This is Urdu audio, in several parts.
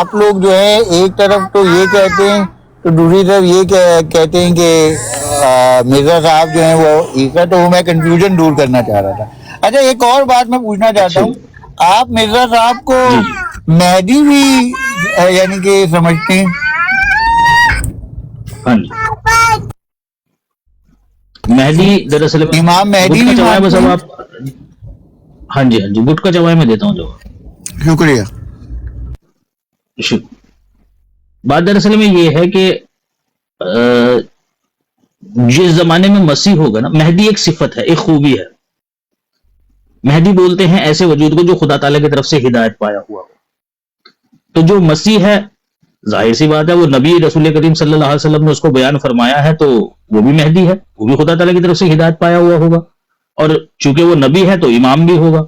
آپ لوگ جو ہے ایک طرف تو یہ کہتے ہیں تو دوسری طرف یہ کہتے ہیں کہ مرزا صاحب جو ہیں وہ عیسیٰ، تو میں کنفیوژن دور کرنا چاہ رہا تھا۔ اچھا ایک اور بات میں پوچھنا چاہتا ہوں، آپ مرزا صاحب کو جی جی مہدی بھی یعنی کہ سمجھتے ہیں؟ ہاں جی، مہدی دراصل امام مہدی گٹ کا بھی چوائے بس مانتے اب ہیں؟ آپ، ہاں جی ہاں جی، گٹ کا چوائے میں دیتا ہوں جواب۔ شکریہ۔ بات دراصل میں یہ ہے کہ جس زمانے میں مسیح ہوگا نا، مہدی ایک صفت ہے، ایک خوبی ہے۔ مہدی بولتے ہیں ایسے وجود کو جو خدا تعالیٰ کی طرف سے ہدایت پایا ہوا ہو۔ تو جو مسیح ہے، ظاہر سی بات ہے وہ نبی رسول کریم صلی اللہ علیہ وسلم نے اس کو بیان فرمایا ہے، تو وہ بھی مہدی ہے، وہ بھی خدا تعالیٰ کی طرف سے ہدایت پایا ہوا ہوگا، اور چونکہ وہ نبی ہے تو امام بھی ہوگا۔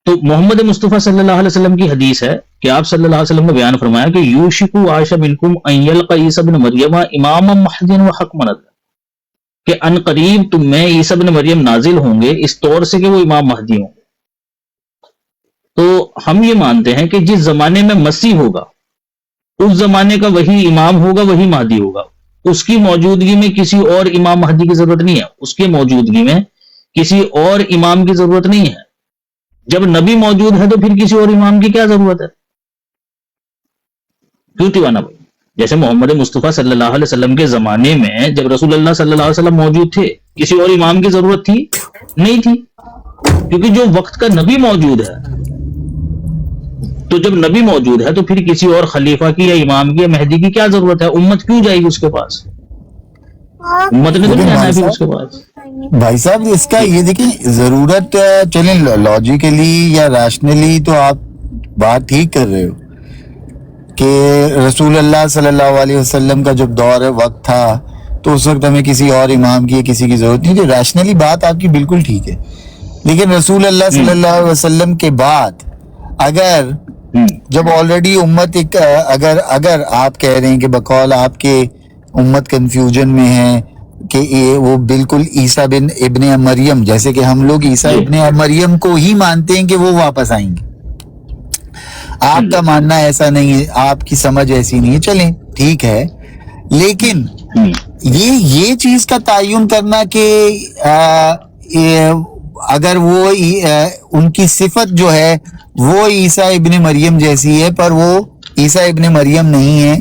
تو محمد مصطفیٰ صلی اللہ علیہ وسلم کی حدیث ہے کہ آپ صلی اللہ علیہ وسلم نے بیان فرمایا کہ یوشکو عائشہ منکم ان یلقى عیسی ابن مریم اماما مہدیا وحکما، کہ ان قریب تم میں عیسی ابن مریم نازل ہوں گے اس طور سے کہ وہ امام مہدی ہوں۔ تو ہم یہ مانتے ہیں کہ جس زمانے میں مسیح ہوگا اس زمانے کا وہی امام ہوگا، وہی مہدی ہوگا۔ اس کی موجودگی میں کسی اور امام مہدی کی ضرورت نہیں ہے، اس کی موجودگی میں کسی اور امام کی ضرورت نہیں ہے۔ جب نبی موجود ہے تو پھر کسی اور امام کی کیا ضرورت ہے؟ کیوں تیوانا بھائی؟ جیسے محمد مصطفیٰ صلی اللہ علیہ وسلم کے زمانے میں جب رسول اللہ صلی اللہ علیہ وسلم موجود تھے، کسی اور امام کی ضرورت تھی؟ نہیں تھی، کیونکہ جو وقت کا نبی موجود ہے، تو جب نبی موجود ہے تو پھر کسی اور خلیفہ کی یا امام کی یا مہدی کی کیا ضرورت ہے؟ امت کیوں جائے گی اس کے پاس؟ امت نے تو نہیں جانا ہے پھر اس کے پاس۔ بھائی صاحب اس کا یہ دیکھیں ضرورت، چلیں لاجیکلی یا ریشنلی تو آپ بات ٹھیک کر رہے ہو کہ رسول اللہ صلی اللہ علیہ وسلم کا جب دور وقت تھا تو اس وقت ہمیں کسی اور امام کی کسی کی ضرورت نہیں تھی، ریشنلی بات آپ کی بالکل ٹھیک ہے۔ لیکن رسول اللہ صلی اللہ علیہ وسلم کے بعد اگر جب آلریڈی امت ایک اگر آپ کہہ رہے ہیں کہ بقول آپ کے امت کنفیوژن میں ہے کہ وہ بالکل عیسیٰ بن ابن مریم، جیسے کہ ہم لوگ عیسیٰ ابن مریم کو ہی مانتے ہیں کہ وہ واپس آئیں گے، آپ کا ماننا ایسا نہیں ہے، آپ کی سمجھ ایسی نہیں ہے، چلیں ٹھیک ہے۔ لیکن یہ چیز کا تعین کرنا کہ اگر وہ ان کی صفت جو ہے وہ عیسیٰ ابن مریم جیسی ہے پر وہ عیسیٰ ابن مریم نہیں ہے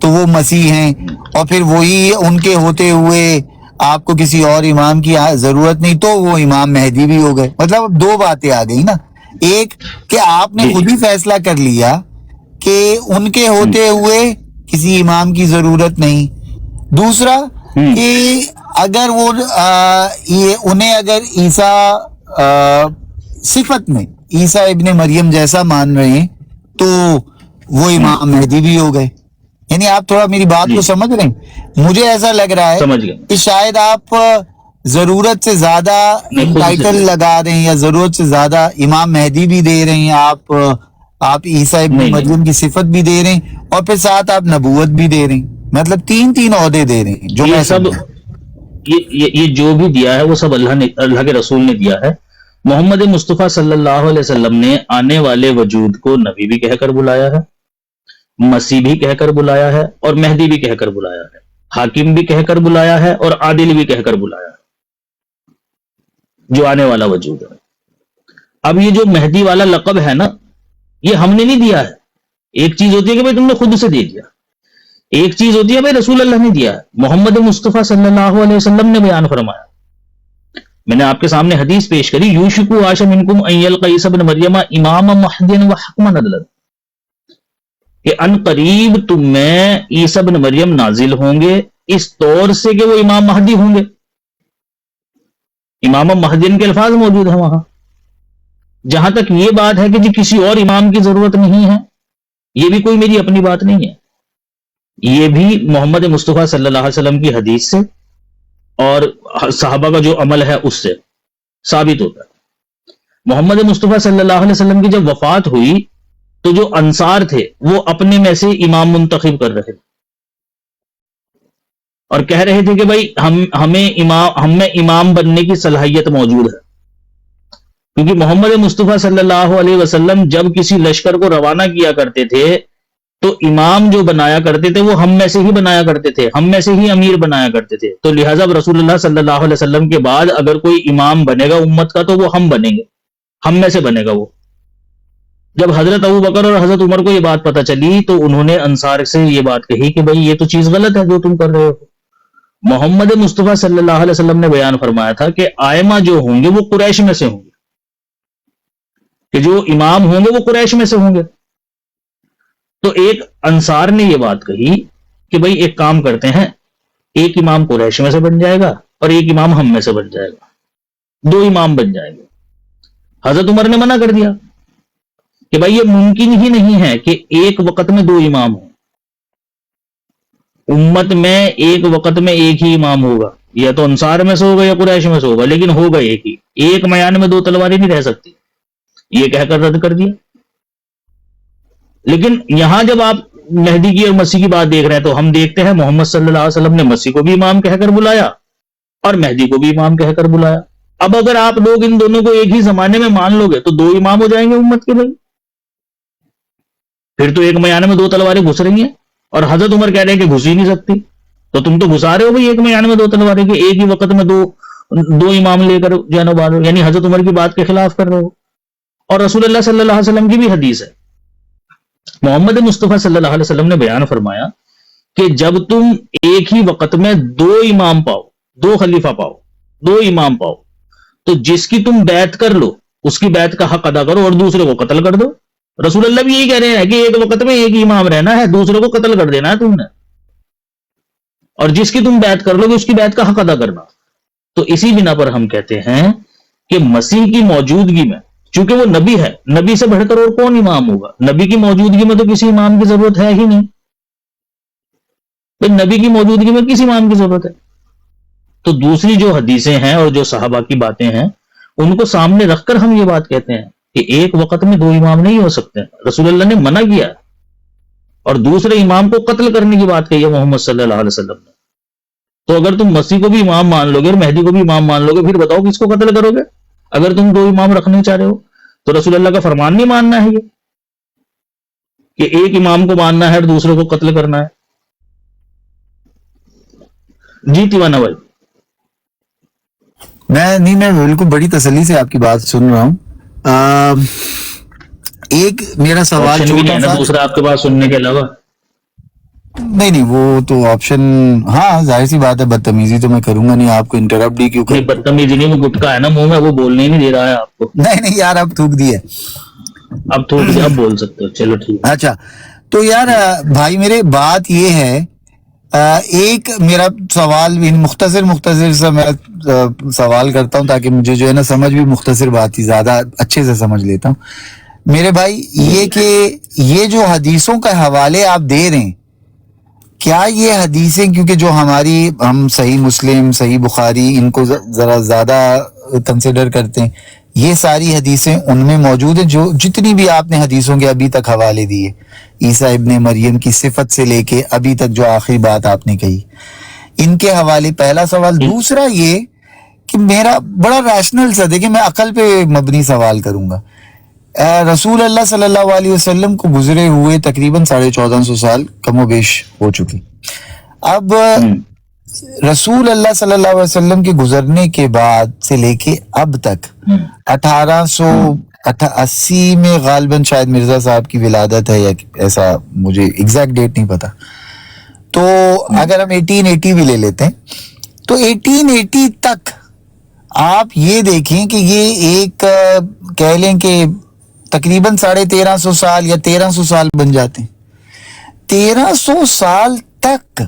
تو وہ مسیح ہیں، اور پھر وہی ان کے ہوتے ہوئے آپ کو کسی اور امام کی ضرورت نہیں، تو وہ امام مہدی بھی ہو گئے۔ مطلب اب دو باتیں آ گئی نا، ایک کہ آپ نے خود ہی فیصلہ کر لیا کہ ان کے ہوتے ہوئے کسی امام کی ضرورت نہیں، دوسرا کہ اگر وہ انہیں اگر عیسیٰ صفت میں عیسیٰ ابن مریم جیسا مان رہے ہیں تو وہ امام مہدی بھی ہو گئے۔ یعنی آپ تھوڑا میری بات کو سمجھ رہے ہیں؟ مجھے ایسا لگ رہا ہے کہ شاید آپ ضرورت سے زیادہ ٹائٹل لگا رہے ہیں یا ضرورت سے زیادہ امام مہدی بھی دے رہے ہیں، آپ عیسیٰ ابن مریم کی صفت بھی دے رہے ہیں اور پھر ساتھ آپ نبوت بھی دے رہے ہیں، مطلب تین عہدے دے رہے ہیں۔ جو یہ سب یہ جو بھی دیا ہے وہ سب اللہ کے رسول نے دیا ہے۔ محمد مصطفیٰ صلی اللہ علیہ وسلم نے آنے والے وجود کو نبی بھی کہہ کر بلایا ہے، مسیح بھی کہہ کر بلایا ہے، اور مہدی بھی کہہ کر بلایا ہے، حاکم بھی کہہ کر بلایا ہے، اور عادل بھی کہہ کر بلایا ہے، جو آنے والا وجود ہے۔ اب یہ جو مہدی والا لقب ہے نا، یہ ہم نے نہیں دیا ہے۔ ایک چیز ہوتی ہے کہ بھائی تم نے خود سے دے دیا، ایک چیز ہوتی ہے بھائی رسول اللہ نے دیا ہے، محمد مصطفیٰ صلی اللہ علیہ وسلم نے بیان فرمایا۔ میں نے آپ کے سامنے حدیث پیش کری، یوشکو عائشہ منکم ان یلقى عیسی ابن مریم اماما مہدیا وحکما عدلا، کہ ان قریب تم میں عیسی ابن مریم نازل ہوں گے اس طور سے کہ وہ امام مہدی ہوں گے۔ امام مہدین کے الفاظ موجود ہیں وہاں۔ جہاں تک یہ بات ہے کہ جی کسی اور امام کی ضرورت نہیں ہے، یہ بھی کوئی میری اپنی بات نہیں ہے، یہ بھی محمد مصطفیٰ صلی اللہ علیہ وسلم کی حدیث سے اور صحابہ کا جو عمل ہے اس سے ثابت ہوتا ہے۔ محمد مصطفیٰ صلی اللہ علیہ وسلم کی جب وفات ہوئی تو جو انصار تھے وہ اپنے میں سے امام منتخب کر رہے تھے اور کہہ رہے تھے کہ بھائی ہم میں امام بننے کی صلاحیت موجود ہے، کیونکہ محمد مصطفیٰ صلی اللہ علیہ وسلم جب کسی لشکر کو روانہ کیا کرتے تھے تو امام جو بنایا کرتے تھے وہ ہم میں سے ہی بنایا کرتے تھے، ہم میں سے ہی امیر بنایا کرتے تھے. تو لہٰذا رسول اللہ صلی اللہ علیہ وسلم کے بعد اگر کوئی امام بنے گا امت کا تو وہ ہم بنیں گے، ہم میں سے بنے گا وہ. جب حضرت ابو بکر اور حضرت عمر کو یہ بات پتہ چلی تو انہوں نے انصار سے یہ بات کہی کہ بھائی یہ تو چیز غلط ہے جو تم کر رہے ہو. محمد مصطفیٰ صلی اللہ علیہ وسلم نے بیان فرمایا تھا کہ آئمہ جو ہوں گے وہ قریش میں سے ہوں گے، کہ جو امام ہوں گے وہ قریش میں سے ہوں گے. تو ایک انصار نے یہ بات کہی کہ بھائی ایک کام کرتے ہیں، ایک امام قریش میں سے بن جائے گا اور ایک امام ہم میں سے بن جائے گا، 2 امام بن جائیں گے. حضرت عمر نے منع کر دیا کہ بھائی یہ ممکن ہی نہیں ہے کہ ایک وقت میں 2 امام ہوں. امت میں ایک وقت میں ایک ہی امام ہوگا، یا تو انصار میں سے ہوگا یا قریش میں سے ہوگا، لیکن ہوگا ایک ہی. ایک میان میں 2 تلواریں نہیں رہ سکتی، یہ کہہ کر رد کر دیا. لیکن یہاں جب آپ مہدی کی اور مسیح کی بات دیکھ رہے ہیں تو ہم دیکھتے ہیں محمد صلی اللہ علیہ وسلم نے مسیح کو بھی امام کہہ کر بلایا اور مہدی کو بھی امام کہہ کر بلایا. اب اگر آپ لوگ ان دونوں کو ایک ہی زمانے میں مان لو گے تو 2 امام ہو جائیں گے امت کے. بھائی پھر تو ایک میانے میں 2 تلواریں گھس رہی ہیں اور حضرت عمر کہہ رہے ہیں کہ گھس ہی نہیں سکتی. تو تم تو گھسا رہے ہو بھائی ایک میانے میں 2 تلواریں، کہ ایک ہی وقت میں دو امام لے کر جانا بات، یعنی حضرت عمر کی بات کے خلاف کر رہے ہو. اور رسول اللہ صلی اللہ علیہ وسلم کی بھی حدیث ہے، محمد مصطفیٰ صلی اللہ علیہ وسلم نے بیان فرمایا کہ جب تم ایک ہی وقت میں 2 امام پاؤ، 2 خلیفہ پاؤ، 2 امام پاؤ، تو جس کی تم بیعت کر لو اس کی بیعت کا حق ادا کرو اور دوسرے کو قتل کر دو. رسول اللہ بھی یہی کہہ رہے ہیں کہ ایک وقت میں ایک امام رہنا ہے، دوسرے کو قتل کر دینا ہے تم نے، اور جس کی تم بیعت کر لو گے اس کی بیعت کا حق ادا کرنا. تو اسی بنا پر ہم کہتے ہیں کہ مسیح کی موجودگی میں، چونکہ وہ نبی ہے، نبی سے بڑھ کر اور کون امام ہوگا؟ نبی کی موجودگی میں تو کسی امام کی ضرورت ہے ہی نہیں. تو نبی کی موجودگی میں کس امام کی ضرورت ہے؟ تو دوسری جو حدیثیں ہیں اور جو صحابہ کی باتیں ہیں ان کو سامنے رکھ کر ہم یہ بات کہتے ہیں کہ ایک وقت میں 2 امام نہیں ہو سکتے. رسول اللہ نے منع کیا اور دوسرے امام کو قتل کرنے کی بات کہی ہے محمد صلی اللہ علیہ وسلم نے. تو اگر تم مسیح کو بھی امام مان لو گے اور مہدی کو بھی امام مان لو گے، پھر بتاؤ کس کو قتل کرو گے؟ اگر تم 2 امام رکھنے چاہ رہے ہو تو رسول اللہ کا فرمان نہیں ماننا ہے یہ کہ ایک امام کو ماننا ہے اور دوسرے کو قتل کرنا ہے. جی تیوانا بھائی. میں بالکل بڑی تسلی سے آپ کی بات سن رہا ہوں. ایک میرا سوال چھوٹا سا، دوسرا آپ کے پاس سننے کے علاوہ نہیں وہ تو آپشن، ہاں ظاہر سی بات ہے، بدتمیزی تو میں کروں گا نہیں، آپ کو انٹرپٹ بھی کیوں کروں؟ بدتمیزی نہیں، وہ گٹکا ہے نا منہ میں، وہ بولنے ہی نہیں دے رہا ہے آپ کو. نہیں یار اب تھوک دیا، اب تھوک دیا، اب بول سکتے ہو، چلو ٹھیک. اچھا تو یار بھائی میرے بات یہ ہے، ایک میرا سوال مختصر سا میں سوال کرتا ہوں تاکہ مجھے جو ہے نا سمجھ بھی مختصر بات ہی زیادہ اچھے سے سمجھ لیتا ہوں. میرے بھائی یہ کہ یہ جو حدیثوں کا حوالے آپ دے رہے ہیں، کیا یہ حدیثیں، کیونکہ جو ہم صحیح مسلم، صحیح بخاری ان کو ذرا زیادہ کنسیڈر کرتے ہیں، یہ ساری حدیثیں ان میں موجود ہیں جو جتنی بھی آپ نے حدیثوں کے ابھی تک حوالے دیے، عیسیٰ ابن مریم کی صفت سے لے کے ابھی تک جو آخری بات آپ نے کہی، ان کے حوالے پہلا سوال. دوسرا یہ کہ میرا بڑا ریشنل سا، دیکھیں میں عقل پہ مبنی سوال کروں گا. رسول اللہ صلی اللہ علیہ وسلم کو گزرے ہوئے تقریباً 1450 سال کم و بیش ہو چکی. اب رسول اللہ صلی اللہ علیہ وسلم کے گزرنے کے بعد سے لے کے اب تک 1880 میں غالباً شاید مرزا صاحب کی ولادت ہے، یا ایسا مجھے ایگزیکٹ ڈیٹ نہیں پتا. تو اگر ہم 1880 بھی لے لیتے ہیں تو 1880 تک آپ یہ دیکھیں کہ یہ ایک کہہ لیں کہ تقریباً 1350 سال یا 1300 سال بن جاتے ہیں. 1300 سال تک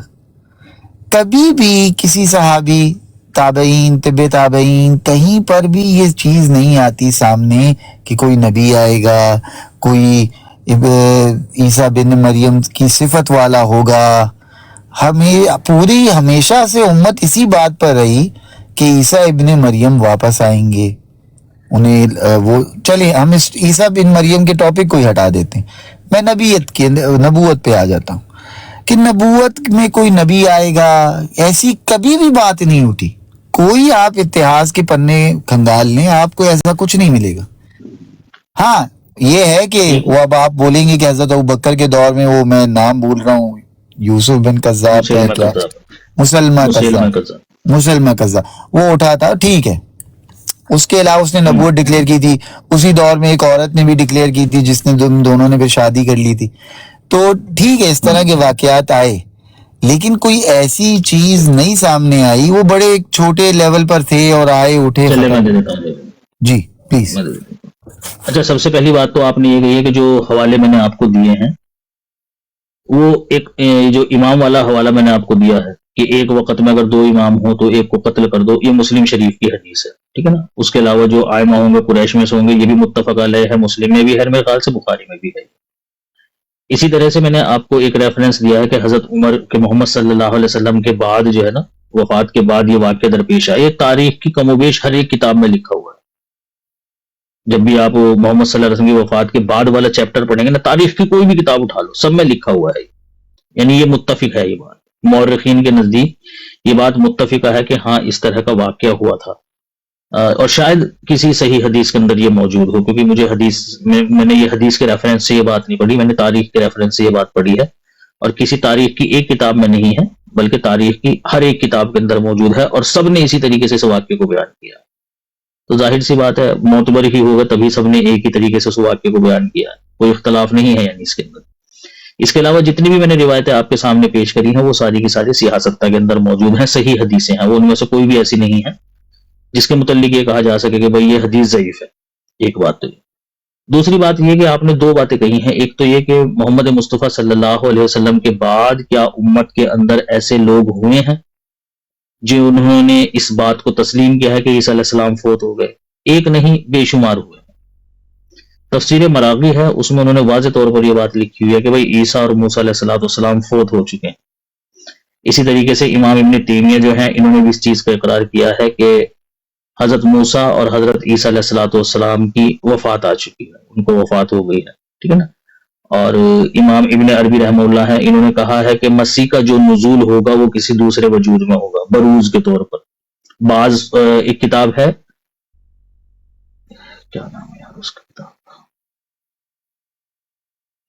کبھی بھی کسی صحابی، تابعین، طب تابعین، کہیں پر بھی یہ چیز نہیں آتی سامنے کہ کوئی نبی آئے گا، کوئی عیسیٰ بن مریم کی صفت والا ہوگا. پوری ہمیشہ سے امت اسی بات پر رہی کہ عیسیٰ ابن مریم واپس آئیں گے. انہیں وہ چلیں ہم اس عیسیٰ بن مریم کے ٹاپک کو ہی ہٹا دیتے ہیں، میں نبوت پہ آ جاتا ہوں کہ نبوت میں کوئی نبی آئے گا، ایسی کبھی بھی بات نہیں اٹھی. کوئی آپ اتہاس کے پنے کھنگال لیں، آپ کو ایسا کچھ نہیں ملے گا. ہاں یہ ہے کہ وہ اب آپ بولیں گے کہ حضرت ابوبکر کے دور میں وہ میں نام بھول رہا ہوں یوسف بن قذاب کا کیا مسلمہ قذاب وہ اٹھا تھا، ٹھیک ہے. اس کے علاوہ اس نے نبوت ڈکلیئر کی تھی. اسی دور میں ایک عورت نے بھی ڈکلیئر کی تھی جس نے دونوں نے پھر شادی کر لی تھی. تو ٹھیک ہے اس طرح کے واقعات آئے، لیکن کوئی ایسی چیز نہیں سامنے آئی. وہ بڑے ایک چھوٹے لیول پر تھے اور آئے اٹھے. جی پلیز. اچھا، سب سے پہلی بات تو آپ نے یہ کہی ہے کہ جو حوالے میں نے آپ کو دیے ہیں وہ ایک جو امام والا حوالہ میں نے آپ کو دیا ہے کہ ایک وقت میں اگر 2 امام ہوں تو ایک کو قتل کر دو، یہ مسلم شریف کی حدیث ہے، ٹھیک ہے نا. اس کے علاوہ جو آئمہ ہوں گے قریش میں سے ہوں گے، یہ بھی متفق علیہ ہے، مسلم میں بھی ہے، میرے خیال سے بخاری میں بھی ہے. اسی طرح سے میں نے آپ کو ایک ریفرنس دیا ہے کہ حضرت عمر کے محمد صلی اللہ علیہ وسلم کے بعد جو ہے نا، وفات کے بعد یہ واقعہ درپیش آئے. تاریخ کی کم و بیش ہر ایک کتاب میں لکھا ہوا ہے. جب بھی آپ محمد صلی اللہ علیہ وسلم کی وفات کے بعد والا چیپٹر پڑھیں گے نا، تاریخ کی کوئی بھی کتاب اٹھا لو، سب میں لکھا ہوا ہے. یعنی یہ متفق ہے، یہ بات مورخین کے نزدیک یہ بات متفقہ ہے کہ ہاں اس طرح کا واقعہ ہوا تھا. اور شاید کسی صحیح حدیث کے اندر یہ موجود ہو، کیونکہ مجھے حدیث میں نے یہ حدیث کے ریفرنس سے یہ بات نہیں پڑھی، میں نے تاریخ کے ریفرنس سے یہ بات پڑھی ہے. اور کسی تاریخ کی ایک کتاب میں نہیں ہے، بلکہ تاریخ کی ہر ایک کتاب کے اندر موجود ہے، اور سب نے اسی طریقے سے اس واقعے کو بیان کیا. تو ظاہر سی بات ہے معتبر ہی ہوگا، تبھی سب نے ایک ہی طریقے سے اس واقعے کو بیان کیا ہے، کوئی اختلاف نہیں ہے یعنی اس کے اندر. اس کے علاوہ جتنی بھی میں نے روایتیں آپ کے سامنے پیش کری ہیں وہ ساری کی ساری سیاستہ کے اندر موجود ہیں، صحیح حدیثیں ہیں. وہ ان میں سے کوئی بھی ایسی نہیں ہے جس کے متعلق یہ کہا جا سکے کہ بھئی یہ حدیث ضعیف ہے. ایک بات تو یہ. دوسری بات یہ کہ آپ نے 2 باتیں کہی ہیں. ایک تو یہ کہ محمد مصطفیٰ صلی اللہ علیہ وسلم کے بعد کیا امت کے اندر ایسے لوگ ہوئے ہیں جنہوں نے اس بات کو تسلیم کیا ہے کہ عیسیٰ علیہ السلام فوت ہو گئے؟ ایک نہیں، بے شمار ہوئے. تفسیر مراغی ہے، اس میں انہوں نے واضح طور پر یہ بات لکھی ہوئی ہے کہ بھئی عیسیٰ اور موسیٰ علیہ السلام فوت ہو چکے ہیں. اسی طریقے سے امام ابن تیمیہ جو ہیں انہوں نے بھی اس چیز کا اقرار کیا ہے کہ حضرت موسیٰ اور حضرت عیسیٰ علیہ السلام کی وفات آ چکی ہے، ان کو وفات ہو گئی ہے، ٹھیک ہے نا. اور امام ابن عربی رحمہ اللہ ہیں، انہوں نے کہا ہے کہ مسیح کا جو نزول ہوگا وہ کسی دوسرے وجود میں ہوگا، بروز کے طور پر. بعض ایک کتاب ہے، کیا نام ہے یار اس کا کتاب،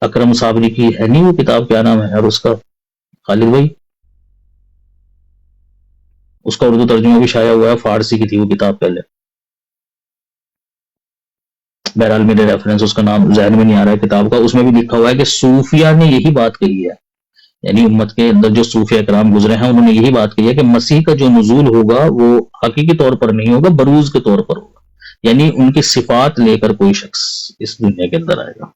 اکرم صابری کی ہے نہیں وہ کتاب، کیا نام ہے یار اس کا، خالد بھائی؟ اس کا اردو ترجمہ بھی شائع ہوا ہے، فارسی کی تھی وہ کتاب پہلے. بہرحال میرے ریفرنس اس کا نام ذہن میں نہیں آ رہا ہے کتاب کا. اس میں بھی لکھا ہوا ہے کہ صوفیہ نے یہی بات کہی ہے، یعنی امت کے اندر جو صوفیہ کرام گزرے ہیں انہوں نے یہی بات کہی ہے کہ مسیح کا جو نزول ہوگا وہ حقیقی طور پر نہیں ہوگا، بروز کے طور پر ہوگا. یعنی ان کی صفات لے کر کوئی شخص اس دنیا کے اندر آئے گا.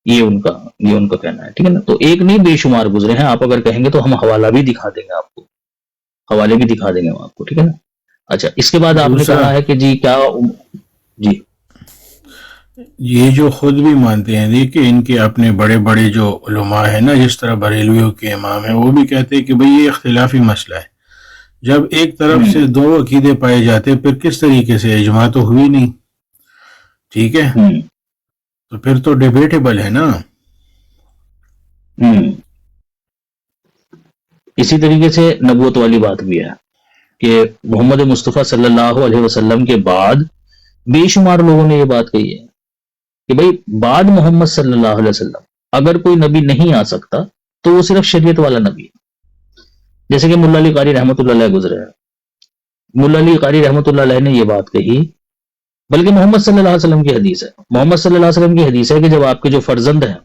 یہ ان کا کہنا ہے، ٹھیک ہے نا. تو ایک نہیں بے شمار گزرے ہیں. آپ اگر کہیں گے تو ہم حوالہ بھی دکھا دیں گے آپ کو، حوالے بھی دکھا دیں گے آپ کو، ٹھیک ہے نا. اچھا، اس کے بعد آپ نے کہا ہے کہ جی کیا جی یہ جو خود بھی مانتے ہیں دیکھیں ان کے اپنے بڑے بڑے جو علماء ہیں نا، جس طرح بریلویوں کے امام ہیں، وہ بھی کہتے ہیں کہ بھئی یہ اختلافی مسئلہ ہے. جب ایک طرف سے 2 عقیدے پائے جاتے پھر کس طریقے سے اجماع تو ہوئی نہیں، ٹھیک ہے، تو پھر تو ڈیبیٹیبل ہے نا. اسی طریقے سے نبوت والی بات بھی ہے کہ محمد مصطفیٰ صلی اللہ علیہ وسلم کے بعد بے شمار لوگوں نے یہ بات کہی ہے کہ بھئی بعد محمد صلی اللہ علیہ وسلم اگر کوئی نبی نہیں آ سکتا تو وہ صرف شریعت والا نبی ہے. جیسے کہ ملا علی قاری رحمۃ اللہ علیہ گزرے ہیں. ملا علی قاری رحمۃ اللہ علیہ نے یہ بات کہی، بلکہ محمد صلی اللہ علیہ وسلم کی حدیث ہے. محمد صلی اللہ علیہ وسلم کی حدیث ہے کہ جب آپ کے جو فرزند ہیں،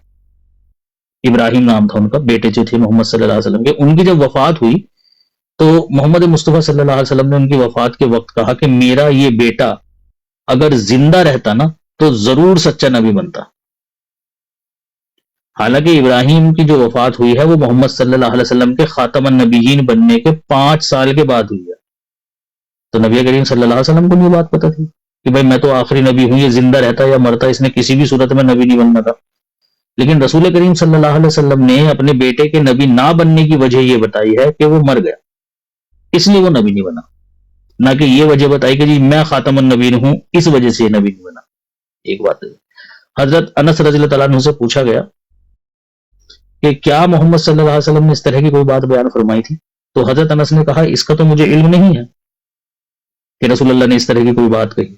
ابراہیم نام تھا ان کا، بیٹے جو تھے محمد صلی اللہ علیہ وسلم کے، ان کی جب وفات ہوئی تو محمد مصطفیٰ صلی اللہ علیہ وسلم نے ان کی وفات کے وقت کہا کہ میرا یہ بیٹا اگر زندہ رہتا نا تو ضرور سچا نبی بنتا. حالانکہ ابراہیم کی جو وفات ہوئی ہے وہ محمد صلی اللہ علیہ وسلم کے خاتم النبیین بننے کے 5 سال کے بعد ہوئی ہے. تو نبی کریم صلی اللہ علیہ وسلم کو یہ بات پتہ تھی کہ بھائی میں تو آخری نبی ہوں، یہ زندہ رہتا یا مرتا اس نے کسی بھی صورت میں نبی نہیں بننا تھا. لیکن رسول کریم صلی اللہ علیہ وسلم نے اپنے بیٹے کے نبی نہ بننے کی وجہ یہ بتائی ہے کہ وہ مر گیا، اس لیے وہ نبی نہیں بنا، نہ کہ یہ وجہ بتائی کہ جی میں خاتم النبیین ہوں اس وجہ سے یہ نبی نہیں بنا. ایک بات ہے. حضرت انس رضی اللہ تعالیٰ عنہ سے پوچھا گیا کہ کیا محمد صلی اللہ علیہ وسلم نے اس طرح کی کوئی بات بیان فرمائی تھی؟ تو حضرت انس نے کہا اس کا تو مجھے علم نہیں ہے، کہ رسول اللہ نے اس طرح کی کوئی بات کہی.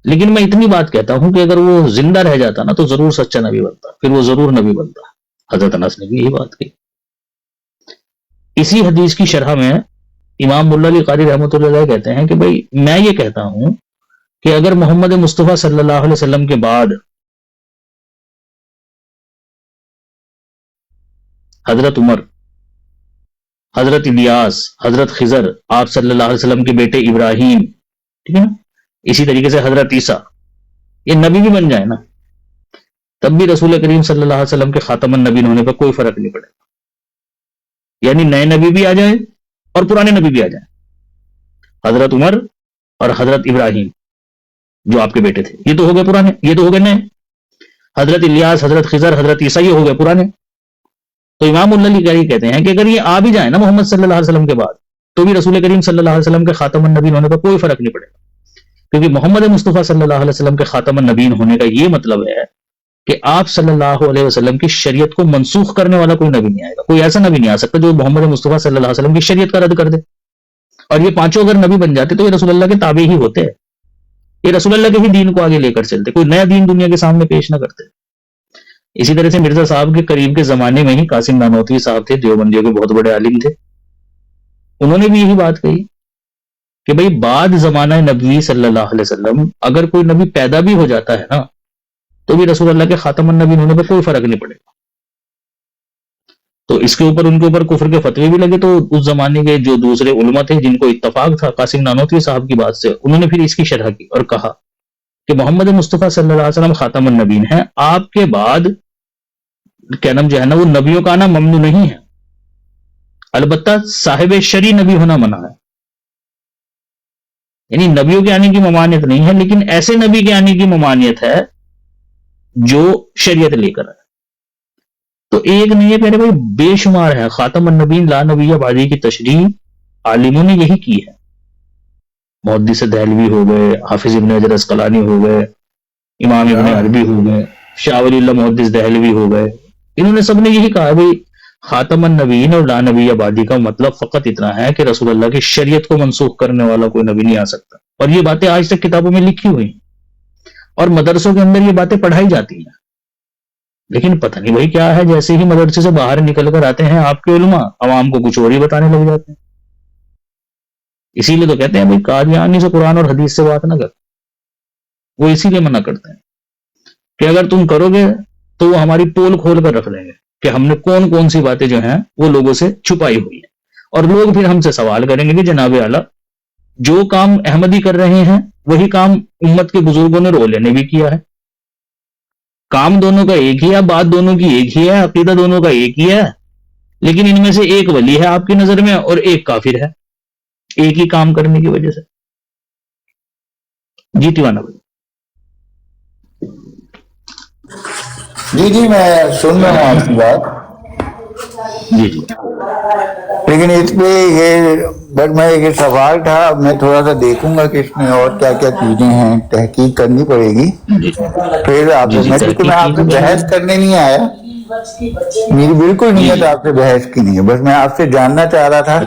لیکن میں اتنی بات کہتا ہوں کہ اگر وہ زندہ رہ جاتا نا تو ضرور سچا نبی بنتا، پھر وہ ضرور نبی بنتا. حضرت انس نے بھی یہی بات کہی. اسی حدیث کی شرح میں امام ملا علی قاری رحمۃ اللہ علیہ کہتے ہیں کہ بھائی میں یہ کہتا ہوں کہ اگر محمد مصطفیٰ صلی اللہ علیہ وسلم کے بعد حضرت عمر، حضرت الیاس، حضرت خضر، آپ صلی اللہ علیہ وسلم کے بیٹے ابراہیم، ٹھیک ہے نا، اسی طریقے سے حضرت عیسیٰ، یہ نبی بھی بن جائے نا، تب بھی رسول کریم صلی اللہ علیہ وسلم کے خاتم النبیین ہونے پر کوئی فرق نہیں پڑے گا. یعنی نئے نبی بھی آ جائیں اور پرانے نبی بھی آ جائیں. حضرت عمر اور حضرت ابراہیم جو آپ کے بیٹے تھے یہ تو ہو گئے پرانے، یہ تو ہو گئے نئے. حضرت الیاس، حضرت خضر، حضرت عیسیٰ یہ ہو گئے پرانے. تو امام اللہ علی قاری کہتے ہیں کہ اگر یہ آ بھی جائیں نا محمد صلی اللہ علیہ وسلم کے بعد تو بھی رسول کریم صلی اللہ علیہ وسلم کے خاتم النبیین ہونے پر کوئی فرق نہیں پڑے گا. کیونکہ محمد مصطفیٰ صلی اللہ علیہ وسلم کے خاتم النبیین ہونے کا یہ مطلب ہے کہ آپ صلی اللہ علیہ وسلم کی شریعت کو منسوخ کرنے والا کوئی نبی نہیں آئے گا. کوئی ایسا نبی نہیں آ سکتا جو محمد مصطفیٰ صلی اللہ علیہ وسلم کی شریعت کا رد کر دے. اور یہ پانچوں اگر نبی بن جاتے تو یہ رسول اللہ کے تابع ہی ہوتے ہیں، یہ رسول اللہ کے ہی دین کو آگے لے کر چلتے، کوئی نیا دین دنیا کے سامنے پیش نہ کرتے. اسی طرح سے مرزا صاحب کے قریب کے زمانے میں ہی قاسم نانوتوی صاحب تھے، دیوبندیوں کے بہت بڑے عالم تھے. انہوں نے بھی یہی بات کہی کہ بھئی بعد زمانہ نبوی صلی اللہ علیہ وسلم اگر کوئی نبی پیدا بھی ہو جاتا ہے نا تو بھی رسول اللہ کے خاتم النبیین ہونے پہ کوئی فرق نہیں پڑے گا. تو اس کے اوپر ان کے اوپر کفر کے فتوے بھی لگے. تو اس زمانے کے جو دوسرے علماء تھے جن کو اتفاق تھا قاسم نانوتوی صاحب کی بات سے، انہوں نے پھر اس کی شرح کی اور کہا کہ محمد مصطفیٰ صلی اللہ علیہ وسلم خاتم النبیین ہیں، آپ کے بعد کیا نام جو ہے نا وہ نبیوں کا آنا ممنوع نہیں ہے، البتہ صاحب شرع نبی ہونا منع ہے. یعنی نبیوں کے آنے کی ممانعت نہیں ہے، لیکن ایسے نبی کے آنے کی ممانعت ہے جو شریعت لے کر آئے. تو ایک نہیں ہے پیارے بھائی، بے شمار ہے. خاتم النبیین لا نبی بعدی کی تشریح عالموں نے یہی کی ہے. محدث دہلوی ہو گئے، حافظ ابن حجر عسقلانی ہو گئے، امام ابن عربی ہو گئے، شاہ ولی اللہ محدث دہلوی ہو گئے. انہوں نے سب نے یہی کہا بھائی خاتم النبیین اور لا نبی بعدی کا مطلب فقط اتنا ہے کہ رسول اللہ کی شریعت کو منسوخ کرنے والا کوئی نبی نہیں آ سکتا. اور یہ باتیں آج تک کتابوں میں لکھی ہوئی ہیں اور مدرسوں کے اندر یہ باتیں پڑھائی جاتی ہیں. لیکن پتہ نہیں بھائی کیا ہے، جیسے ہی مدرسے سے باہر نکل کر آتے ہیں آپ کے علماء عوام کو کچھ اور ہی بتانے لگ جاتے ہیں. اسی لیے تو کہتے ہیں بھائی قادیانی سے قرآن اور حدیث سے بات نہ کر. وہ اسی لیے منع کرتے ہیں کہ اگر تم کرو گے تو وہ ہماری پول کھول کر رکھ لیں گے کہ ہم نے کون کون سی باتیں جو ہیں وہ لوگوں سے چھپائی ہوئی ہیں. اور لوگ پھر ہم سے سوال کریں گے کہ جناب اعلیٰ جو کام احمدی کر رہے ہیں وہی کام امت کے بزرگوں نے رولے نے بھی کیا ہے. کام دونوں کا ایک ہی ہے، بات دونوں کی ایک ہی ہے، عقیدہ دونوں کا ایک ہی ہے، لیکن ان میں سے ایک ولی ہے آپ کی نظر میں اور ایک کافر ہے ایک ہی کام کرنے کی وجہ سے. جی تیوانا بھائی. جی میں سن رہا ہوں آپ کی بات. جی لیکن اس پہ یہ بس میں ایک سوال تھا، اب میں تھوڑا سا دیکھوں گا کہ اس میں اور کیا کیا چیزیں ہیں، تحقیق کرنی پڑے گی. پھر آپ سے کیونکہ میں آپ سے بحث کرنے نہیں آیا، میری بالکل نیت آپ سے بحث کی نہیں ہے، بس میں آپ سے جاننا چاہ رہا تھا.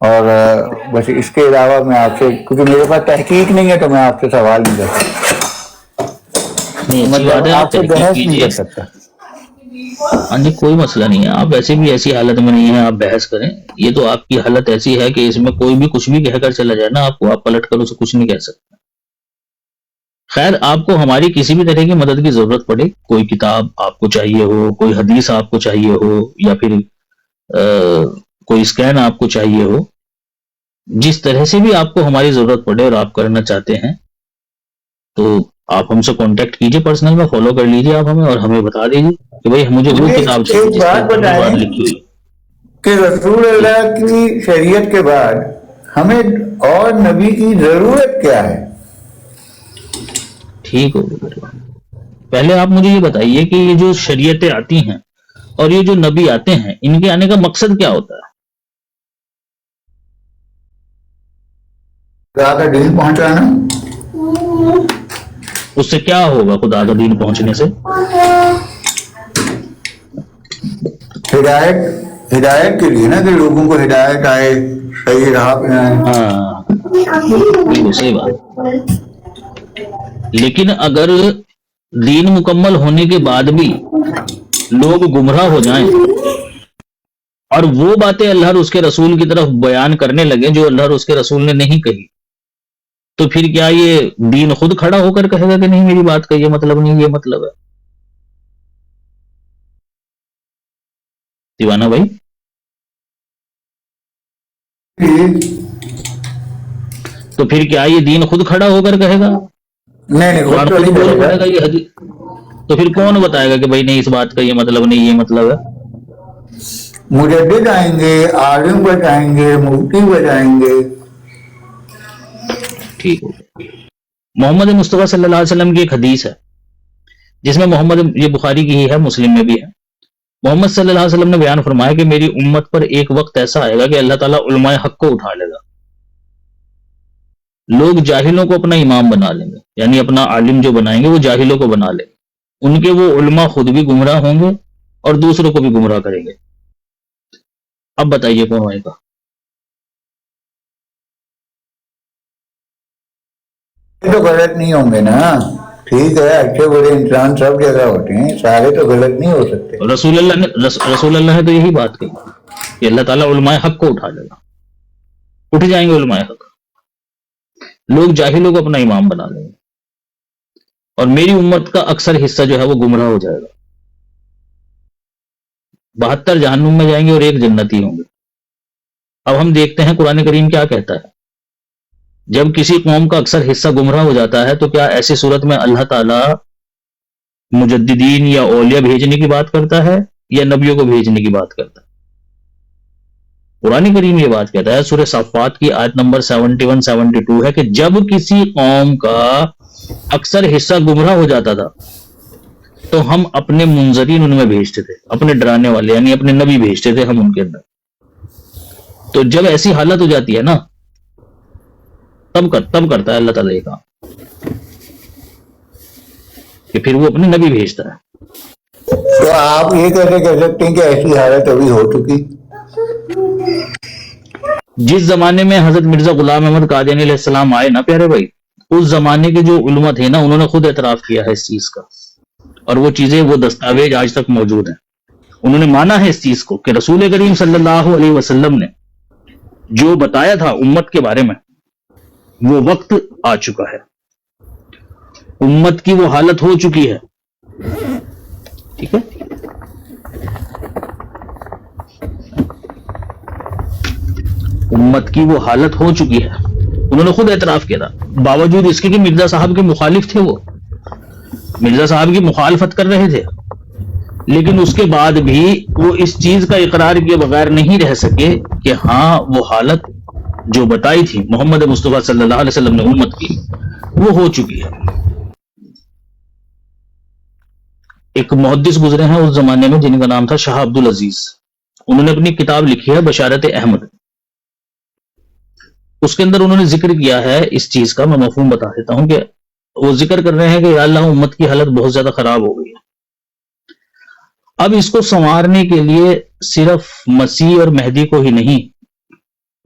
اور بس اس کے علاوہ میں آپ سے، کیونکہ میرے پاس تحقیق نہیں ہے تو میں آپ سے سوال نہیں کر سکتا، مطلب آپ سے بحث نہیں کر سکتا. ہاں جی کوئی مسئلہ نہیں ہے، آپ ویسے بھی ایسی حالت میں نہیں ہیں آپ بحث کریں. یہ تو آپ کی حالت ایسی ہے کہ اس میں کوئی بھی کچھ بھی کہہ کر چلا جائے نا آپ کو، آپ پلٹ کر اسے کچھ نہیں کہہ سکتے. خیر آپ کو ہماری کسی بھی طرح کی مدد کی ضرورت پڑے، کوئی کتاب آپ کو چاہیے ہو، کوئی حدیث آپ کو چاہیے ہو، یا پھر کوئی اسکین آپ کو چاہیے ہو، جس طرح سے بھی آپ کو ہماری ضرورت پڑے اور آپ کرنا چاہتے ہیں تو آپ ہم سے کانٹیکٹ کیجئے، پرسنل میں فالو کر لیجئے آپ ہمیں، اور ہمیں بتا دیجئے کہ بھئی مجھے وہ کتاب چاہیے جس کے بات لکھی ہوئی کہ رسول اللہ کی شریعت کے بعد ہمیں اور نبی کی ضرورت کیا ہے. ٹھیک ہوگا. پہلے آپ مجھے یہ بتائیے کہ یہ جو شریعتیں آتی ہیں اور یہ جو نبی آتے ہیں ان کے آنے کا مقصد کیا ہوتا ہے؟ خدا کا دین پہنچانا. اس سے کیا ہوگا خدا کا دین پہنچنے سے؟ ہدایت کے لیے نا، کہ لوگوں کو ہدایت آئے، صحیح راہ پہ آئے. ہاں بالکل صحیح بات. لیکن اگر دین مکمل ہونے کے بعد بھی لوگ گمراہ ہو جائیں اور وہ باتیں اللہ اور اس کے رسول کی طرف بیان کرنے لگے جو اللہ اور اس کے رسول نے نہیں کہی، تو پھر کیا یہ دین خود کھڑا ہو کر کہے گا کہ نہیں میری بات کا یہ مطلب نہیں، یہ مطلب ہے؟ دیوانہ بھائی، تو پھر کیا یہ دین خود کھڑا ہو کر کہے گا؟ نہیں قرآن خود بول پائے گا یہ حدیث؟ تو پھر کون بتائے گا کہ بھائی نہیں اس بات کا یہ مطلب نہیں، یہ مطلب ہے؟ مجدد آئیں گے، عالم بتائیں گے، مفتی بتائیں گے. ٹھیک ہو گیا. محمد مصطفیٰ صلی اللہ علیہ وسلم کی ایک حدیث ہے جس میں محمد، یہ بخاری کی ہی ہے، مسلم میں بھی ہے، محمد صلی اللہ علیہ وسلم نے بیان فرمایا کہ میری امت پر ایک وقت ایسا آئے گا کہ اللہ تعالیٰ علماء حق کو اٹھا لے گا. لوگ جاہلوں کو اپنا امام بنا لیں گے، یعنی اپنا عالم جو بنائیں گے وہ جاہلوں کو بنا لیں گے. ان کے وہ علماء خود بھی گمراہ ہوں گے اور دوسروں کو بھی گمراہ کریں گے. اب بتائیے کون آئے گا؟ یہ تو غلط نہیں ہوں گے نا. ٹھیک ہے، اچھے برے انسان سب جگہ ہوتے ہیں، سارے تو غلط نہیں ہو سکتے. رسول اللہ نے تو یہی بات کہی کہ اللہ تعالیٰ علماء حق کو اٹھا لے گا، اٹھ جائیں گے علماء حق، لوگ جاہلوں کو اپنا امام بنا لیں گے اور میری امت کا اکثر حصہ جو ہے وہ گمراہ ہو جائے گا. 72 جہنم میں جائیں گے اور 1 جنتی ہوں گے. اب ہم دیکھتے ہیں قرآن کریم کیا کہتا ہے. جب کسی قوم کا اکثر حصہ گمراہ ہو جاتا ہے تو کیا ایسی صورت میں اللہ تعالیٰ مجددین یا اولیاء بھیجنے کی بات کرتا ہے یا نبیوں کو بھیجنے کی بات کرتا ہے؟ قرآن کریم یہ بات کہتا ہے، سورہ صافات کی آیت نمبر 71-72 ہے کہ جب کسی قوم کا اکثر حصہ گمراہ ہو جاتا تھا تو ہم اپنے منذرین ان میں بھیجتے تھے، اپنے ڈرانے والے یعنی اپنے نبی بھیجتے تھے ہم ان کے اندر. تو جب ایسی حالت ہو جاتی ہے نا تب کرتا ہے اللہ تعالیٰ یہ کام کہ پھر وہ اپنے نبی بھیجتا ہے. تو آپ یہ کیسے کہہ سکتے ہیں کہ ایسی حالت ابھی ہو چکی؟ جس زمانے میں حضرت مرزا غلام احمد قادیانی علیہ السلام آئے نا پیارے بھائی، اس زمانے کے جو علماء تھے نا انہوں نے خود اعتراف کیا ہے اس چیز کا، اور وہ چیزیں، وہ دستاویز آج تک موجود ہیں. انہوں نے مانا ہے اس چیز کو کہ رسول کریم صلی اللہ علیہ وسلم نے جو بتایا تھا امت کے بارے میں وہ وقت آ چکا ہے، امت کی وہ حالت ہو چکی ہے. ٹھیک ہے، امت کی وہ حالت ہو چکی ہے. انہوں نے خود اعتراف کیا تھا، باوجود اس کے کہ مرزا صاحب کے مخالف تھے، وہ مرزا صاحب کی مخالفت کر رہے تھے، لیکن اس کے بعد بھی وہ اس چیز کا اقرار کیے بغیر نہیں رہ سکے کہ ہاں وہ حالت جو بتائی تھی محمد مصطفیٰ صلی اللہ علیہ وسلم نے امت کی وہ ہو چکی ہے. ایک محدث گزرے ہیں اس زمانے میں جن کا نام تھا شاہ عبد العزیز، انہوں نے اپنی کتاب لکھی ہے بشارت احمد. اس کے اندر انہوں نے ذکر کیا ہے اس چیز کا، میں مفہوم بتا دیتا ہوں کہ وہ ذکر کر رہے ہیں کہ یا اللہ امت کی حالت بہت زیادہ خراب ہو گئی ہے، اب اس کو سنوارنے کے لیے صرف مسیح اور مہدی کو ہی نہیں،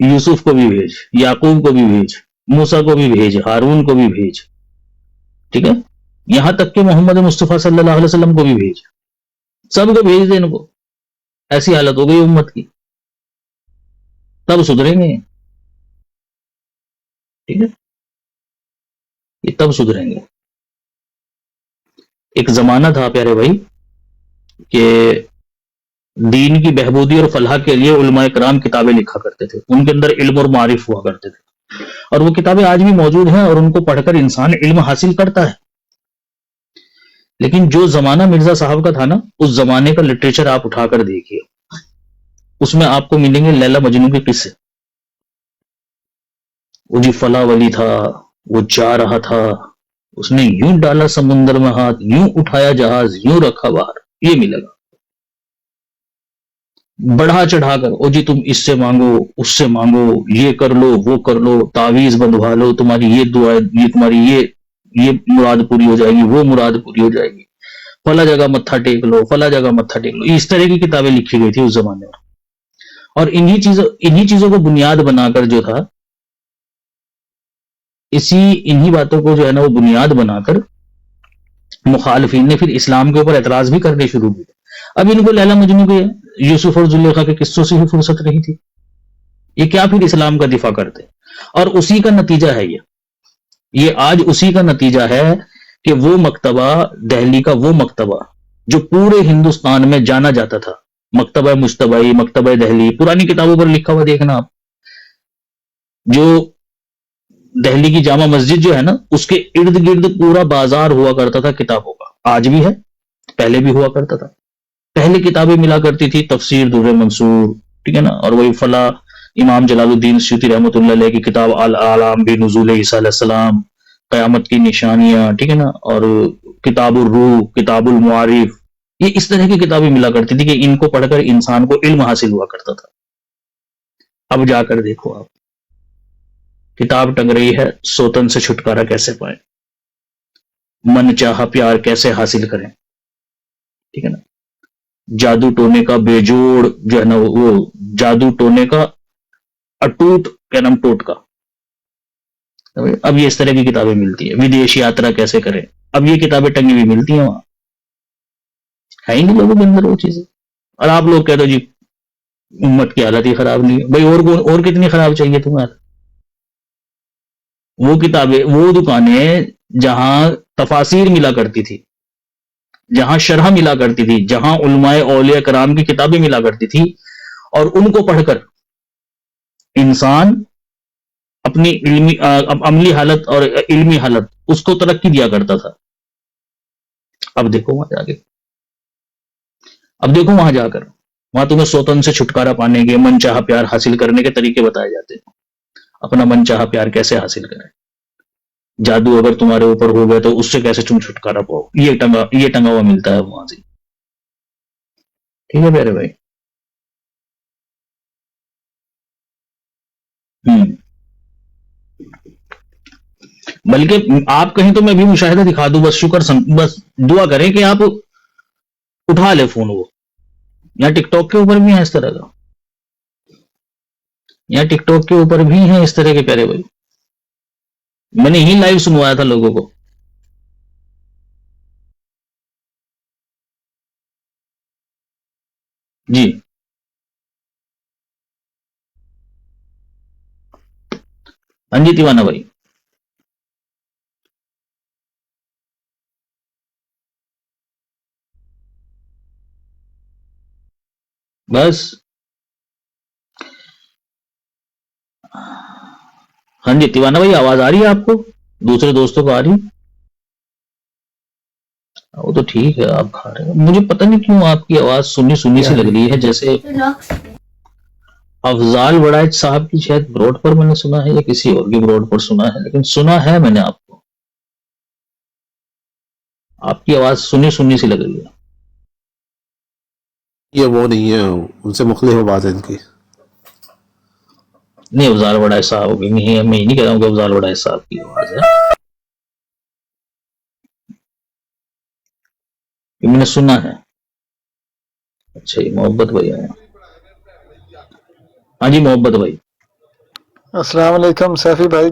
یوسف کو بھی بھیج، یعقوب کو بھی بھیج، موسیٰ کو بھی بھیج، ہارون کو بھی بھیج، ٹھیک ہے، یہاں تک کہ محمد مصطفیٰ صلی اللہ علیہ وسلم کو بھی بھیج، سب کو بھیج دے ان کو. ایسی حالت ہو گئی امت کی، تب سدھریں گے. ٹھیک ہے، یہ تب سدھریں گے. ایک زمانہ تھا پیارے بھائی کہ دین کی بہبودی اور فلاح کے لیے علماء کرام کتابیں لکھا کرتے تھے، ان کے اندر علم اور معارف ہوا کرتے تھے، اور وہ کتابیں آج بھی موجود ہیں اور ان کو پڑھ کر انسان علم حاصل کرتا ہے. لیکن جو زمانہ مرزا صاحب کا تھا نا، اس زمانے کا لٹریچر آپ اٹھا کر دیکھیے، اس میں آپ کو ملیں گے لیلا مجنو کے قصے. وہ جی فلاں ولی تھا، وہ جا رہا تھا، اس نے یوں ڈالا سمندر میں ہاتھ، یوں اٹھایا جہاز، یوں رکھا باہر، یہ ملے گا. بڑھا چڑھا کر او جی تم اس سے مانگو، اس سے مانگو، یہ کر لو، وہ کر لو، تعویذ بندھوا لو، تمہاری یہ دعا، یہ تمہاری یہ مراد پوری ہو جائے گی، وہ مراد پوری ہو جائے گی، فلاں جگہ متھا ٹیک لو، فلاں جگہ متھا ٹیک لو. اس طرح کی کتابیں لکھی گئی تھی اس زمانے میں، اور انہی چیزوں کو بنیاد بنا کر جو تھا انہی باتوں کو جو ہے نا وہ بنیاد بنا کر مخالفین نے پھر اسلام کے اوپر اعتراض بھی کرنے شروع کیے. اب ان کو لیلا مجنو کے یوسف اور زلیخا کے قصوں سے ہی فرصت رہی تھی، یہ کیا پھر اسلام کا دفاع کرتے. اور اسی کا نتیجہ ہے یہ آج اسی کا نتیجہ ہے کہ وہ مکتبہ، دہلی کا وہ مکتبہ جو پورے ہندوستان میں جانا جاتا تھا، مکتبہ مجتبی، مکتبہ دہلی، پرانی کتابوں پر لکھا ہوا دیکھنا آپ، جو دہلی کی جامع مسجد جو ہے نا اس کے ارد گرد پورا بازار ہوا کرتا تھا کتابوں کا، آج بھی ہے، پہلے بھی ہوا کرتا تھا. پہلے کتابیں ملا کرتی تھی تفسیر در منصور، ٹھیک ہے نا، اور وہی فلاں امام جلال الدین سیوطی رحمۃ اللہ علیہ کی کتاب الاعلام بنزول عیسیٰ علیہ السلام، قیامت کی نشانیاں، ٹھیک ہے نا، اور کتاب الروح، کتاب المعارف، یہ اس طرح کی کتابیں ملا کرتی تھی کہ ان کو پڑھ کر انسان کو علم حاصل ہوا کرتا تھا. اب جا کر دیکھو آپ، کتاب ٹنگ رہی ہے سوتن سے چھٹکارا کیسے پائیں، من چاہا پیار کیسے حاصل کریں، ٹھیک ہے نا، جادو ٹونے کا بیجوڑ جو ہے نا وہ جادو ٹونے کا اٹوٹ کیا نام ٹوٹ کا. اب یہ اس طرح کی کتابیں ملتی ہیں. ودیش یاترا کیسے کریں، اب یہ کتابیں ٹنگی ہوئی ملتی ہیں وہاں، ہے ہی نہیں لوگوں کے اندر وہ چیزیں. اور آپ لوگ کہہ دو جی امت کی حالت ہی خراب نہیں ہے. بھائی اور کتنی خراب چاہیے تمہیں؟ وہ کتابیں، وہ دکانیں جہاں تفاسیر ملا کرتی تھی، جہاں شرح ملا کرتی تھی، جہاں علماء اولیاء کرام کی کتابیں ملا کرتی تھی، اور ان کو پڑھ کر انسان اپنی عملی حالت اور علمی حالت اس کو ترقی دیا کرتا تھا. اب دیکھو وہاں جا کے، اب دیکھو وہاں جا کر، وہاں تمہیں سوتن سے چھٹکارا پانے کے، من چاہا پیار حاصل کرنے کے طریقے بتائے جاتے ہیں. اپنا من چاہا پیار کیسے حاصل کریں، جادو اگر تمہارے اوپر ہو گیا تو اس سے کیسے تم چھٹکارا پاؤ، یہ ٹنگا ہوا ملتا ہے وہاں سے. ٹھیک ہے میرے بھائی. بلکہ آپ کہیں تو میں بھی مشاہدہ دکھا دوں، بس بس دعا کریں کہ آپ اٹھا لے فون. وہ یہاں ٹک ٹاک کے اوپر بھی ہیں اس طرح کا، یہاں ٹک ٹاک کے اوپر بھی ہیں اس طرح کے پیارے بھائی. میں نے ہی لائیو سنوایا تھا لوگوں کو. جی ہاں جی تیوانہ بھائی. بس ہاں جی تیوانہ بھائی، آواز آ رہی ہے آپ کو؟ دوسرے دوستوں کو آ رہی ہے؟ وہ تو ٹھیک ہے، آپ کھا رہے ہیں. مجھے پتہ نہیں کیوں آپ کی آواز سنی سنی سی لگ رہی ہے، جیسے افضال وڑائچ صاحب کی شاید بروڈ پر میں نے سنا ہے، یا کسی اور کی بروڈ پر سنا ہے، لیکن سنا ہے میں نے آپ کو. آپ کی آواز سنی سنی سی لگ رہی ہے. یہ وہ نہیں ہے، ان سے مختلف بات ہے ان کی. نہیں افضال وڑائچ صاحب میں ہی نہیں کہہ رہا ہوں کہ افضال وڑائچ صاحب کی آواز ہے، میں نے سنا ہے. اچھا جی محبت بھائی آیا. ہاں جی محبت بھائی. السلام علیکم سیفی بھائی.